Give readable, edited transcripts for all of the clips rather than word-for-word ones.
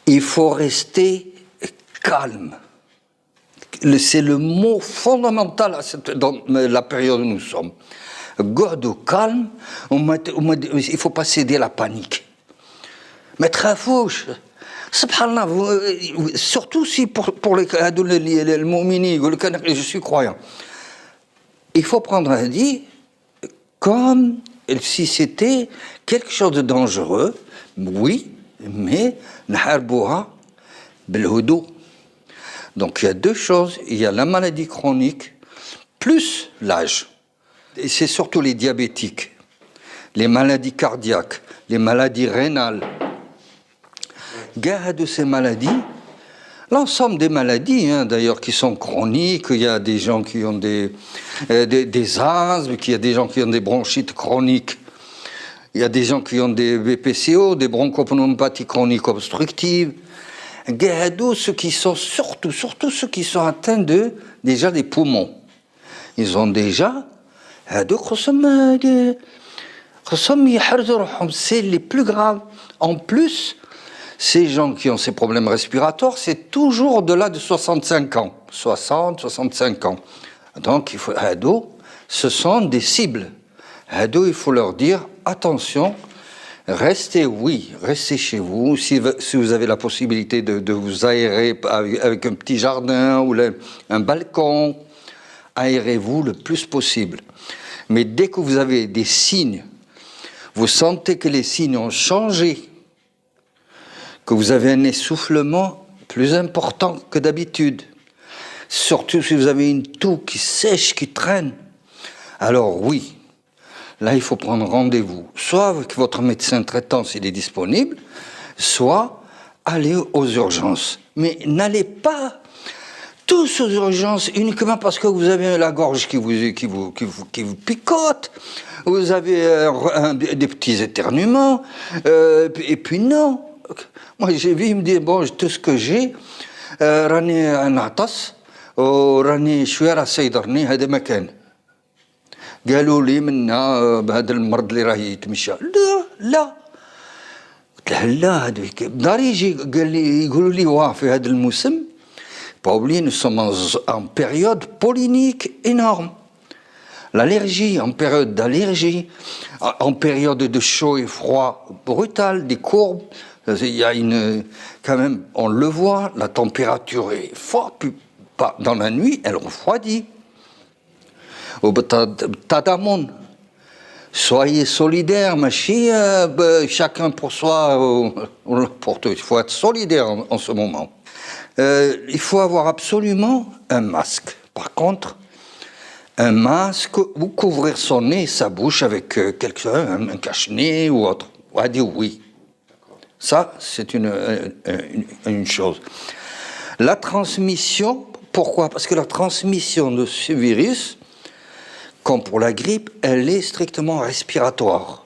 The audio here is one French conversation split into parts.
Il faut rester calme. C'est le mot fondamental dans la période où nous sommes. Gordo calme, il ne faut pas céder à la panique. Mais très fouche. Surtout si pour les moumini, je suis croyant. Il faut prendre un dit comme si c'était quelque chose de dangereux, oui, mais n'harbouha belhoudou. Donc il y a deux choses, il y a la maladie chronique plus l'âge. Et c'est surtout les diabétiques, les maladies cardiaques, les maladies rénales. Garde de ces maladies, l'ensemble des maladies, d'ailleurs, qui sont chroniques, il y a des gens qui ont des asthmes, il y a des gens qui ont des bronchites chroniques, il y a des gens qui ont des BPCO, des bronchopneumopathies chroniques obstructives. Garde ceux qui sont surtout ceux qui sont atteints déjà des poumons. Ils ont déjà c'est les plus graves. En plus, ces gens qui ont ces problèmes respiratoires, c'est toujours au-delà de 65 ans. 60, 65 ans. Donc, ce sont des cibles. Il faut leur dire, attention, restez chez vous. Si vous avez la possibilité de vous aérer avec un petit jardin ou un balcon, aérez-vous le plus possible. Mais dès que vous avez des signes, vous sentez que les signes ont changé, que vous avez un essoufflement plus important que d'habitude, surtout si vous avez une toux qui sèche, qui traîne, alors oui, là il faut prendre rendez-vous, soit avec votre médecin traitant s'il est disponible, soit aller aux urgences. Mais n'allez pas tous aux urgences uniquement parce que vous avez la gorge qui vous picote, vous avez des petits éternuements, et puis non. Moi j'ai vu, il me dit, bon, tout ce que j'ai, راني نعطس وراني شويه راه صيدرني هذا ما كان. قالوا لي منا بهذا المرض اللي راه يتمشى. لا قلت له لا هذيك دار يجي قال لي يقولوا لي واه في هذا الموسم. Pas oublier, nous sommes en période pollinique énorme. L'allergie, en période d'allergie, en période de chaud et froid brutal, des courbes, il y a quand même, on le voit, la température est forte, dans la nuit, elle refroidit. Soyez solidaires, chacun pour soi, il faut être solidaire en ce moment. Il faut avoir absolument un masque. Par contre, un masque ou couvrir son nez et sa bouche avec un cache-nez ou autre. On va dire oui. Ça, c'est une chose. La transmission, pourquoi? Parce que la transmission de ce virus, comme pour la grippe, elle est strictement respiratoire.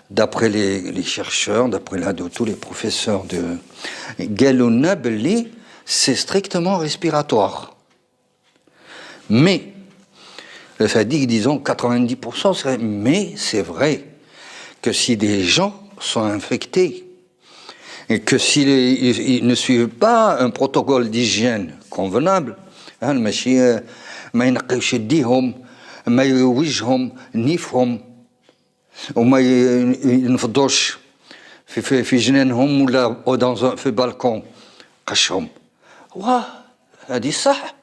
D'après les chercheurs, d'après tous les professeurs de Galunabli, c'est strictement respiratoire. Mais, ça dit, disons, 90%, mais c'est vrai que si des gens sont infectés et que s'ils ne suivent pas un protocole d'hygiène convenable, ما ينقيوش يديهم ما يوجههم نيفهم وما ينفضوش في جنانهم ولا في بالكون قشهم. واه هذه صح.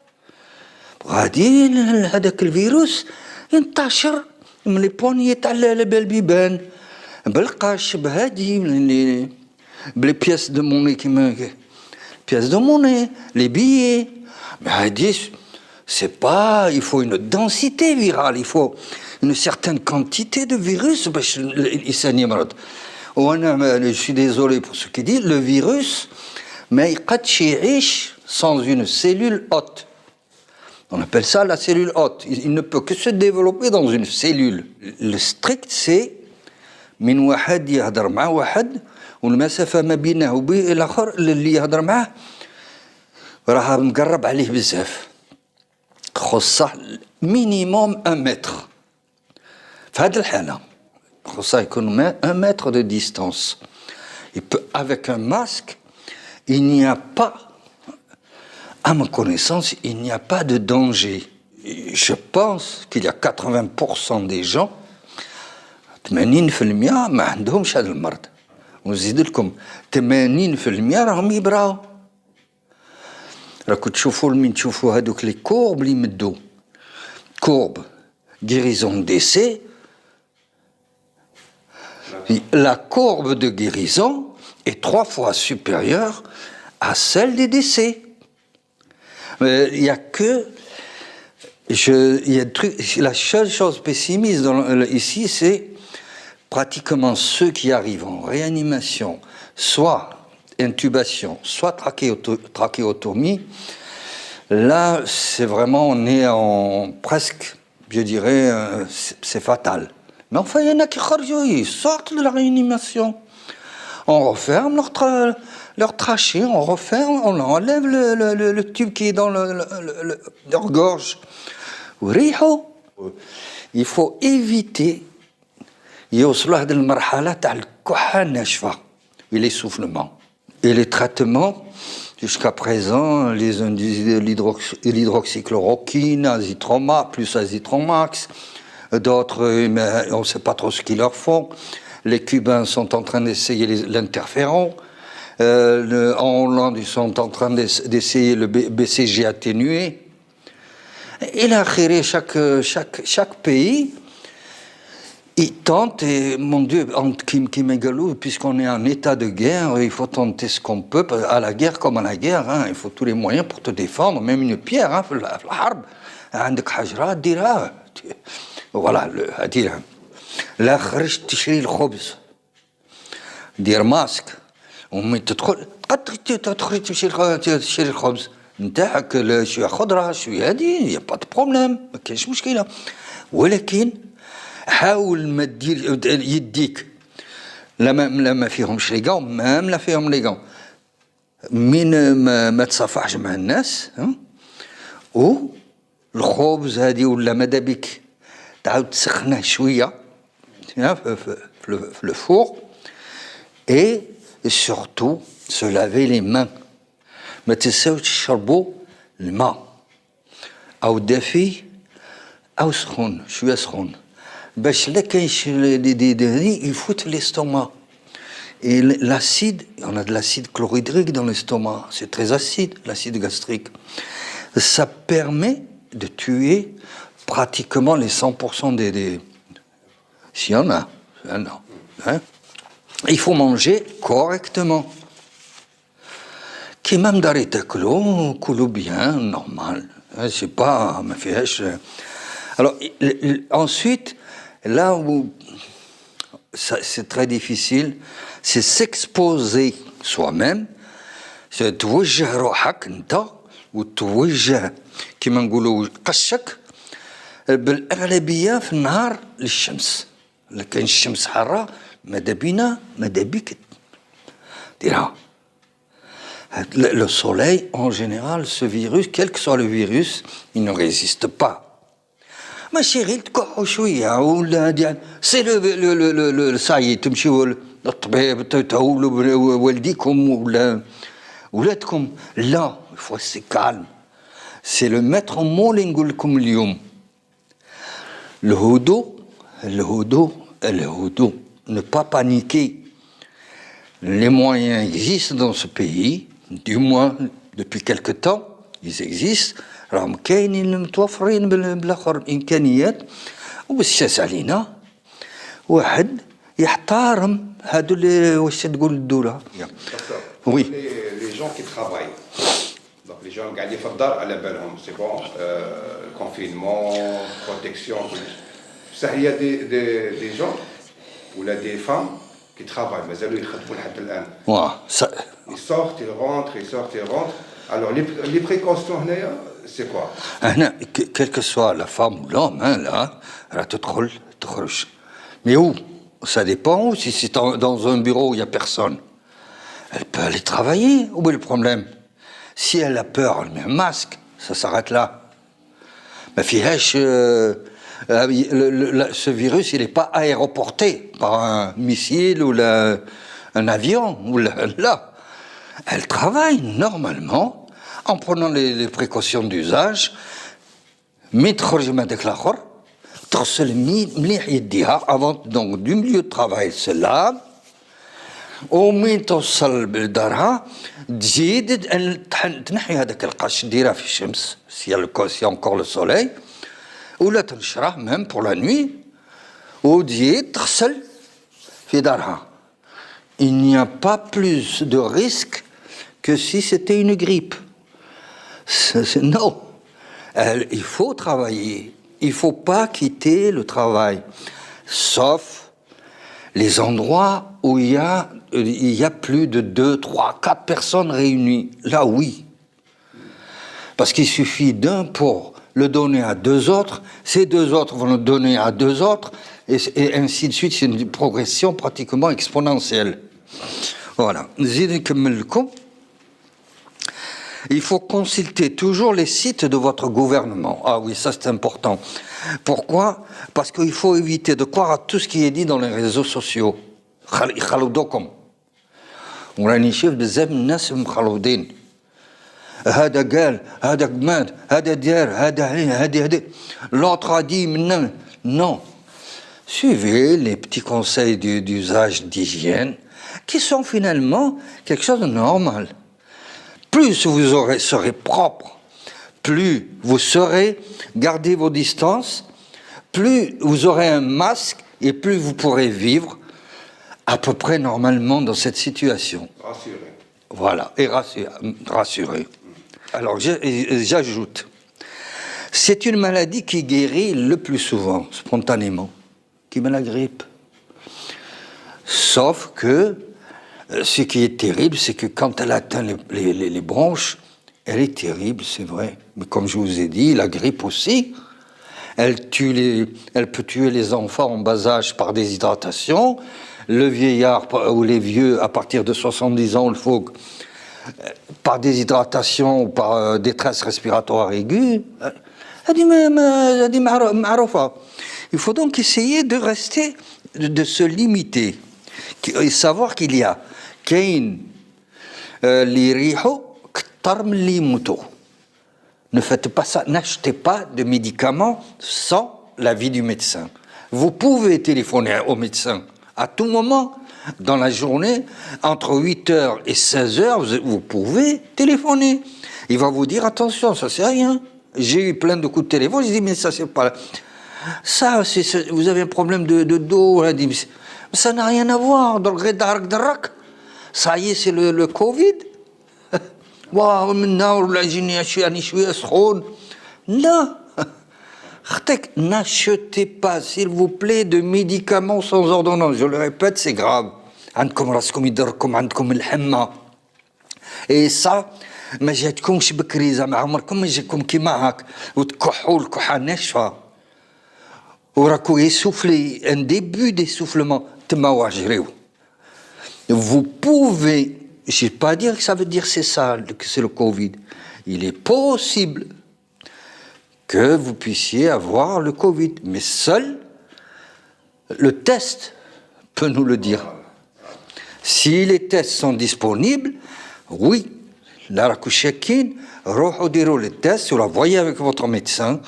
غادي هذاك الفيروس ينتشر من لي بونيي تاع البيبان بالقش بهادي بلي بياس دو موني كيما بياس دو موني لي بيي. هادي c'est pas, il faut une densité virale, il faut une certaine quantité de virus. Je suis désolé pour ce qu'il dit, le virus, mais il sans une cellule hôte. On appelle ça la cellule hôte. Il ne peut que se développer dans une cellule. Le strict, c'est من واحد يهضر مع واحد والمسافة ما بينه وبين الآخر اللي يهضر معاه راه مقرب عليه بزاف. خصه minimum 1 mètre. في هذه الحالة Ça économise 1 mètre de distance. Avec un masque, il n'y a pas, à ma connaissance, il n'y a pas de danger. Je pense qu'il y a 80% des gens, 80% ما عندهمش هذا المرض. ونزيد لكم 80% راهم يبراو. راكم تشوفوا من تشوفوا هذوك لي كورب اللي يمدوا courbe guérison décès. La courbe de guérison est 3 fois supérieure à celle des décès. Il n'y a que... la seule chose pessimiste ici, c'est pratiquement ceux qui arrivent en réanimation, soit intubation, soit trachéotomie. Là, c'est vraiment, on est en presque, je dirais, c'est fatal. Mais enfin, il y en a qui sortent de la réanimation. On referme leur trachée, on referme, on enlève le tube qui est dans leur gorge. Il faut éviter يوصلوا هذه المرحلة تاع الكحة الناشفة et l'essoufflement. Et les traitements, jusqu'à présent, l'hydroxychloroquine, plus azithromax, d'autres, on ne sait pas trop ce qu'ils leur font. Les Cubains sont en train d'essayer l'interféron. En Hollande, ils sont en train d'essayer le BCG atténué. Et là, chaque pays, il tente, et mon Dieu, puisqu'on est en état de guerre, il faut tenter ce qu'on peut, à la guerre comme à la guerre, hein, il faut tous les moyens pour te défendre, même une pierre, hein, عندك حجرة ديرها. Voilà, هذه لا خرجت تشري الخبز دير ماسك ومن تدخل تخرج تشري الخبز نتاعك شويه خضره شويه هذه يا با دو بروبليم ما كاينش مشكله ولكن حاول ما دير يديك لا ما فيهمش لي غون مام لا فيهم لي غون من ما تصافحش مع الناس الخبز هذه ولا ماذا بك تعاود تسخنه شويه في le four et surtout se laver les mains. ما تنساوش تشربوا الماء او دافي او سخون شويه سخون باش لا كاينش يفوت في l'estomac. Et l'acide, on a de l'acide chlorhydrique dans l'estomac, c'est très acide, l'acide gastrique. Ça permet de tuer pratiquement les 100% des... S'il y en a, hein. Il faut manger correctement. Qui même d'arrêter كلو bien, normal. C'est pas... Alors, ensuite, là où c'est très difficile, c'est s'exposer soi-même, c'est توجه روحك انت وتوجه كما نقولوا قشك بالاغلبيه في النهار للشمس. الا كان الشمس حاره ماذا بينا ماذا بك ديرها. Le soleil, en général, ce virus, quel que soit le virus, il ne résiste pas. ما شي تكحوا شويه ولا سي لو ساي تمشيو للطبيب تهولوا والديكم ولا ولادكم لا il faut rester calme. C'est le maître mot اللي نقول لكم اليوم. الهدوء ne pas paniquer. Les moyens existent dans ce pays, du moins depuis quelque temps, ils existent. راهم كاينين متوفرين بالاخر امكانيات وبالساس علينا واحد يحترم هادو اللي واش تقول الدوله. Oui. Les gens qui travaillent, donc les gens قاعدين في الدار على بالهم c'est bon, confinement, protection. Ça il y a des gens ou là des femmes qui travaillent مازالوا يخدموا لحد الان. Ils sortent, ils rentrent. Alors les précautions هنايا c'est quoi? Quelle que soit la femme ou l'homme, hein, là, elle تخرج. Mais où? Ça dépend où. Si c'est dans un bureau où il n'y a personne, elle peut aller travailler. Où est le problème? Si elle a peur, elle met un masque. Ça s'arrête là. ما فيهاش Ce virus, il n'est pas aéroporté par un missile ou un avion. Là, elle travaille normalement en prenant les précautions d'usage. Mais تخرج من هذاك الآخر تغسل مليح يديها avant donc du milieu de travail se lave ومين توصل لدارها تزيد تنحي هذاك القش ديرها في الشمس سي encore le soleil ولا تنشره même pour la nuit وتزيد تغسل في دارها. Il n'y a pas plus de risque que si c'était une grippe. Non. Il faut travailler. Il ne faut pas quitter le travail. Sauf les endroits où il y a plus de 2, 3, 4 personnes réunies. Là, oui. Parce qu'il suffit d'un pour le donner à 2 autres. Ces 2 autres vont le donner à 2 autres. Et ainsi de suite. C'est une progression pratiquement exponentielle. Voilà. Il faut consulter toujours les sites de votre gouvernement. Ah oui, ça c'est important. Pourquoi? Parce qu'il faut éviter de croire à tout ce qui est dit dans les réseaux sociaux. يخلودوكم. وراني شايف بزاف من الناس مخلودين. هذا قال، هذا مات، هذا دار، هذا. L'autre a dit maintenant. Non. Suivez les petits conseils d'usage d'hygiène qui sont finalement quelque chose de normal. Plus vous serez propre, plus vous saurez garder vos distances, plus vous aurez un masque et plus vous pourrez vivre à peu près normalement dans cette situation. Rassuré. Voilà, et rassuré. Alors j'ajoute, c'est une maladie qui guérit le plus souvent, spontanément, qui met la grippe. Sauf que ce qui est terrible, c'est que quand elle atteint les bronches, elle est terrible, c'est vrai. Mais comme je vous ai dit, la grippe aussi, elle peut tuer les enfants en bas âge par déshydratation, le vieillard ou les vieux à partir de 70 ans, il faut par déshydratation ou par détresse respiratoire aiguë. Il faut donc essayer de rester, de se limiter et savoir qu'il y a كاين اللي يريحوا كتر من اللي يموتوا. Ne faites pas ça, n'achetez pas de médicaments sans l'avis du médecin. Vous pouvez téléphoner au médecin à tout moment dans la journée, entre 8h et 16h, vous pouvez téléphoner. Il va vous dire attention, ça c'est rien. J'ai eu plein de coups de téléphone, je dis mais ça c'est pas... Ça, vous avez un problème de dos, là, ça n'a rien à voir. Ça y est, c'est le Covid. Non. N'achetez pas, s'il vous plaît, de médicaments sans ordonnance. Je le répète, c'est grave. Et ça, ما جاتكمش بكري زعما عمركم ما جاكم كيما هاك وتكحوا الكحه ناشفه وراكو يسوفلي un début d'essoufflement تما واجريو. Vous pouvez, je ne vais pas dire que ça veut dire c'est ça, que c'est le Covid. Il est possible que vous puissiez avoir le Covid, mais seul le test peut nous le dire. Si les tests sont disponibles, oui, là, la couchekine, roho diro les tests, vous la voyez avec votre médecin,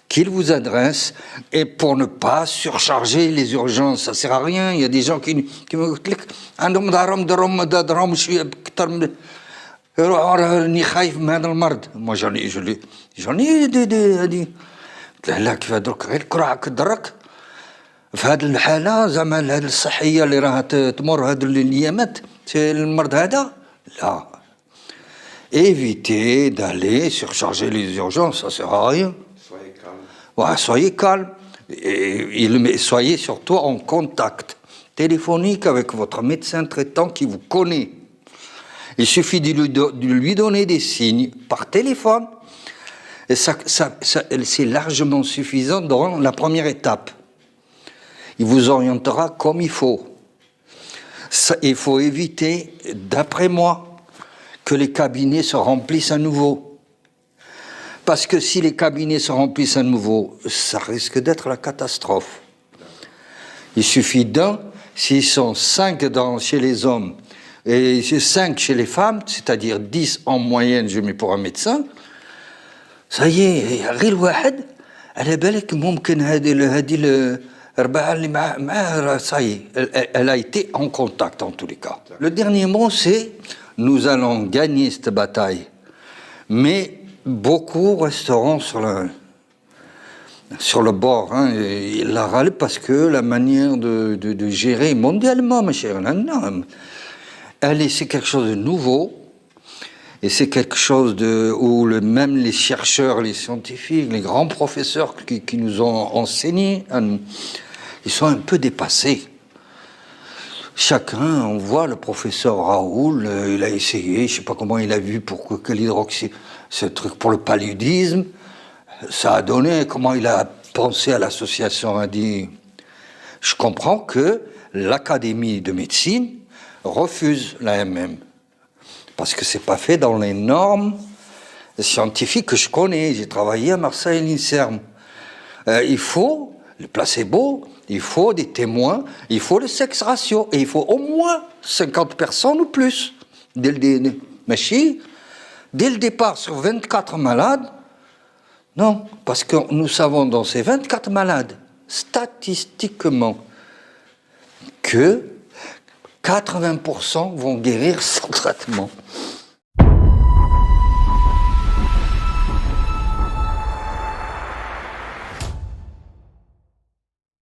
qu'il vous adresse, et pour ne pas surcharger les urgences, ça ne sert à rien. Il y a des gens qui me disent عندهم دارهم شويه اكثر من راني خايف من هذا المرض. Moi j'en ai des لا كيف درك غير كراعك درك في هذه الحاله زعما هذه الصحيه اللي راها تمر هذه الايامات المرض هذا لا. Évitez d'aller surcharger les urgences, ça ne sert à rien. Soyez calme. Ouais, soyez calme. Et soyez surtout en contact téléphonique avec votre médecin traitant qui vous connaît. Il suffit de lui donner des signes par téléphone. Et ça, c'est largement suffisant dans la première étape. Il vous orientera comme il faut. Il faut éviter, d'après moi, que les cabinets se remplissent à nouveau. Parce que si les cabinets se remplissent à nouveau, ça risque d'être la catastrophe. Il suffit d'un, s'ils sont 5 chez les hommes et 5 chez les femmes, c'est-à-dire 10 en moyenne, je mets pour un médecin, ça y est, غير الواحد على بالك ممكن هذه الأربعة اللي معاه ça y est, elle a été en contact en tous les cas. Le dernier mot, c'est nous allons gagner cette bataille, mais beaucoup resteront sur le bord, hein, la râle parce que la manière de gérer mondialement, ma chère, c'est quelque chose de nouveau, et c'est quelque chose où même les chercheurs, les scientifiques, les grands professeurs qui nous ont enseigné, ils sont un peu dépassés. Chacun, on voit le professeur Raoul, il a essayé, je ne sais pas comment il a vu pour que l'hydroxy, ce truc pour le paludisme, ça a donné, comment il a pensé à l'association, a dit, je comprends que l'Académie de médecine refuse l'AMM, parce que c'est pas fait dans les normes scientifiques que je connais, j'ai travaillé à Marseille, l'INSERM. Il faut le placebo, il faut des témoins, il faut le sexe ratio, et il faut au moins 50 personnes ou plus. Dès le départ, sur 24 malades, non, parce que nous savons dans ces 24 malades, statistiquement, que 80% vont guérir sans traitement.